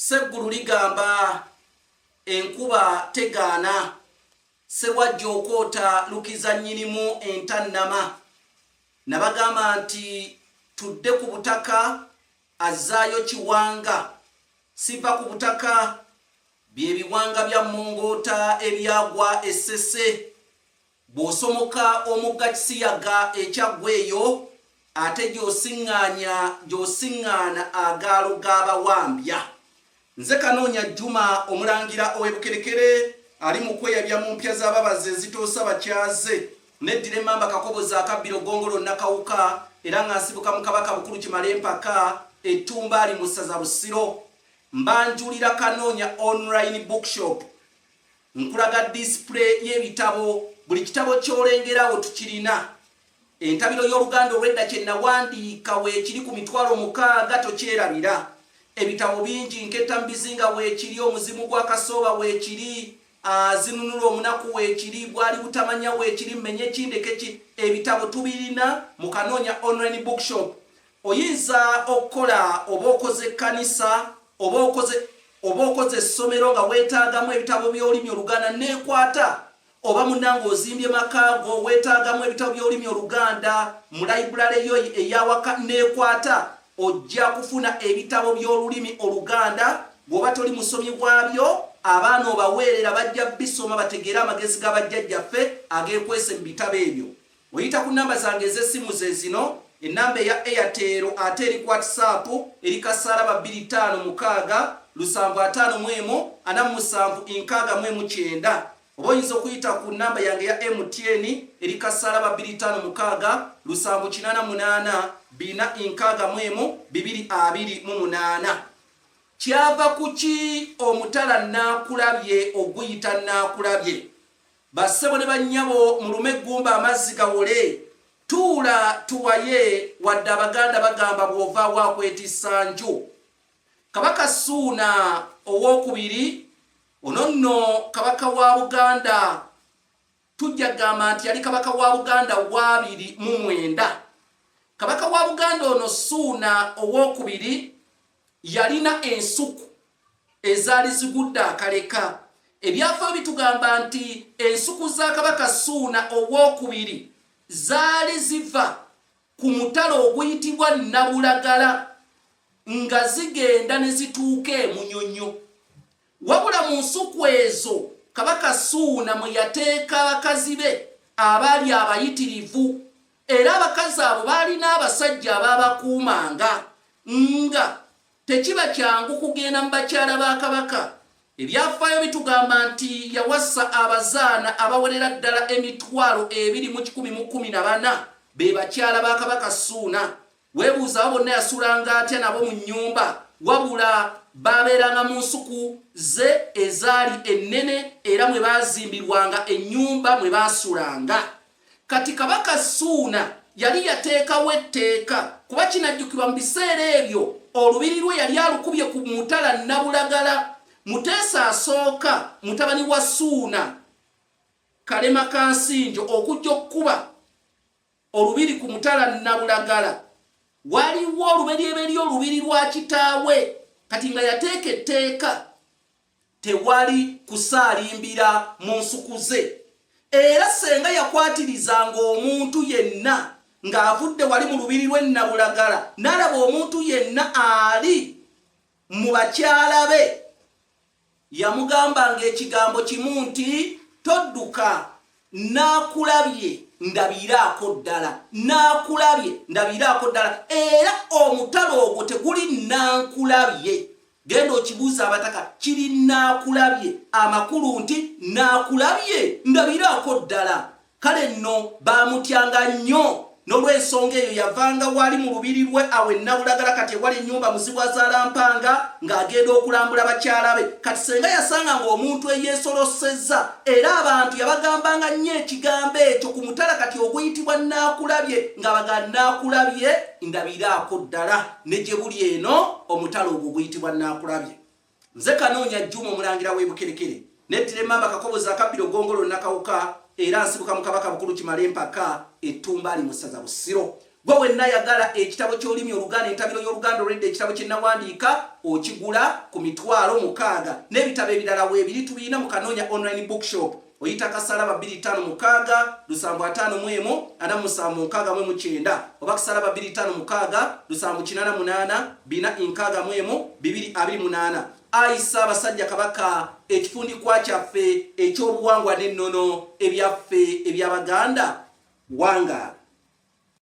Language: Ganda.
Seggulu ligamba enkuba tegaana, Ssewajja okoota lukiza nnyinimu entannama. Nabagamba nti tudde ku butaka azzaayo kiwanga, siva ku butaka bye biwanga bya mongoota ebyagwa essese. Bw'osomoka omugga Kisiyaga ekyaggweeyo, ate gy'osiŋŋaana agaalo g'abawambya. Nze Kanoonya Juma omulangira ow'Ebukerekere ali mu kweyabya mu mpya z'ababazi ezitoosa bakyaze, neddira emmamba Kakobozi akabbiro Gongolo Nakawuka, era ng'asibuka mu Kabaka Bukulu Kimala Empaka Ettumba ali mu ssaza Busiro. Mbanjulira Kanoonya online bookshop, nkulaga display y'ebitabo. Buli kitabo ky'olengerawo tukirina. Entabiro y'Oluganda olw'edda kye nawandiika weekiri ku mitwalo 6 tokyerabira. Ebitabo bingi nketta mbizinga weekiri, omuzimu gwa Kasooba weekiri, zinunula omunaku weekiri, bwali butamanya weekiri, mmenye kindeke. Ebitabo tubirina mu Kanoonya online bookshop. Oyinza okukola oba okoze ekkanisa oba okoze essomero nga weetaagamu ebitabo by'olulimi Oluganda neekwata, oba munnange ozimbye makaago weetaagamu ebitabo by'olulimi Oluganda mu library yo eyawaka neekwata, ojja kufuna ebitabo by'olulimi Oluganda. Bw'oba toli musomi bwabyo, abaana obaweerera bajja bisoma bategeere amagezi g'abajjajjaffe ageekwese mu bitabo ebyo. Oyita ku nnamba zange ez'essimu ze zino, ennamba eya Airtel ate eri ku WhatsApp eri kasaraba 25 651 47 oba oyinza okuyita ku nnamba yange ya MTN eri kasaraba 25 688 461 Kyava kuki omutala Naakulabye oguyita Naakulabye? Bassebo ne bannyabo mulume eggumba amazzi gawole, tuula tuwaye, wadde Abaganda bagamba bw'ovaawo akwetissa nju. Kabaka Ssuuna owookubiri, ono nno kabaka wa Buganda, tujja gamba nti yali kabaka wa Buganda wa 29. Kabaka wa Buganda ono Ssuuna owookubiri yalina ensuku ezaali zigudde akaleka. Ebyafaayo bitugamba nti ensuku za kabaka Ssuuna owookubiri zaali ziva ku mutalo oguyitibwa Nabulagala nga zigenda ne zituuka e Munyonyo. Wabula mu nsuku ezo kabaka Ssuuna mwe yateeka abakazi be abaali abayitirivu, era abakazi abo baalina abasajja abaabakuumanga, nga tekiba kyangu kugenda mu bakyala ba kabaka. Ebyafaayo bitugamba nti yawassa abazaana abawerera ddala 2114 be bakyala ba kabaka Ssuuna. Weebuuza abo bonna yasulanga atya nabo mu nnyumba, wabula baabeeranga mu nsuku ze ezaali ennene era mwe baazimbirwanga ennyumba mwe baasulanga. Kati kabaka Ssuuna yali yateekawo etteeka, kuba kinajjukirwa mu biseera ebyo olubiri lwe yali alukubye ku mutala Nabulagala. Muteesa asooka mutabani wa Ssuuna, Kalema Kansinjo, okujja okukuba olubiri ku mutala Nabulagala, waliwo oluberyeberi olubiri lwa kitaawe. Kati nga yateeka etteeka, tewali kusaalimbira mu nsuku ze. Era senga yakwatirizanga omuntu yenna ng'avudde wali mu lubiri lw'e Nabulagala, n'alaba omuntu yenna ali mu bakyala be, yamugambanga ekigambo kimu nti todduka, Naakulabye ndabiraako ddala, Naakulabye ndabiraako ddala. Era omutalo ogwo teguli Naakulabye, genda okibuuza abataka, kiri Naakulabye, amakulu nti Naakulabye ndabiraako ddala. Kale nno baamutyanga nnyo, n'olw'ensonga eyo yavanga wali mu lubiri lwe awo e Nabulagala, kati ewali ennyumba muzibu azaalampanga ng'agenda okulambula bakyala be. Kati senga yasanga ng'omuntu eyeesolosezza, era abantu yabagambanga nnyo ekigambo ekyo ku mutala kati oguyitibwa Naakulabye, nga baga Naakulabye ndabiraako ddala, ne gye buli eno omutala ogwo guyitibwa Naakulabye. Nze Kanoonya Juma omulangira w'Ebukerekere, neddira emmamba Kakobozi akabbiro Gongolo Nakawuka, era nsibuka mu Kabaka Bukulu Kimala Empaka Ettumba ali mu ssaza Busiro. gwe wenna yagala ekitabo ky'olulimi Oluganda entabiro y'Oluganda olwedde ekitabo kye nawandiika okigula ku mitwalo 6 n'ebitabo ebirala weebiri tubirina mu Kanoonya online bookshop oyita kasalaba 256 751 476 oba kasalaba 256 788 461 228 Aisa Basajja Kabaka ekifundikwa kyaffe eky'obuwangwa n'ennono ebyaffe eby'Abaganda wanga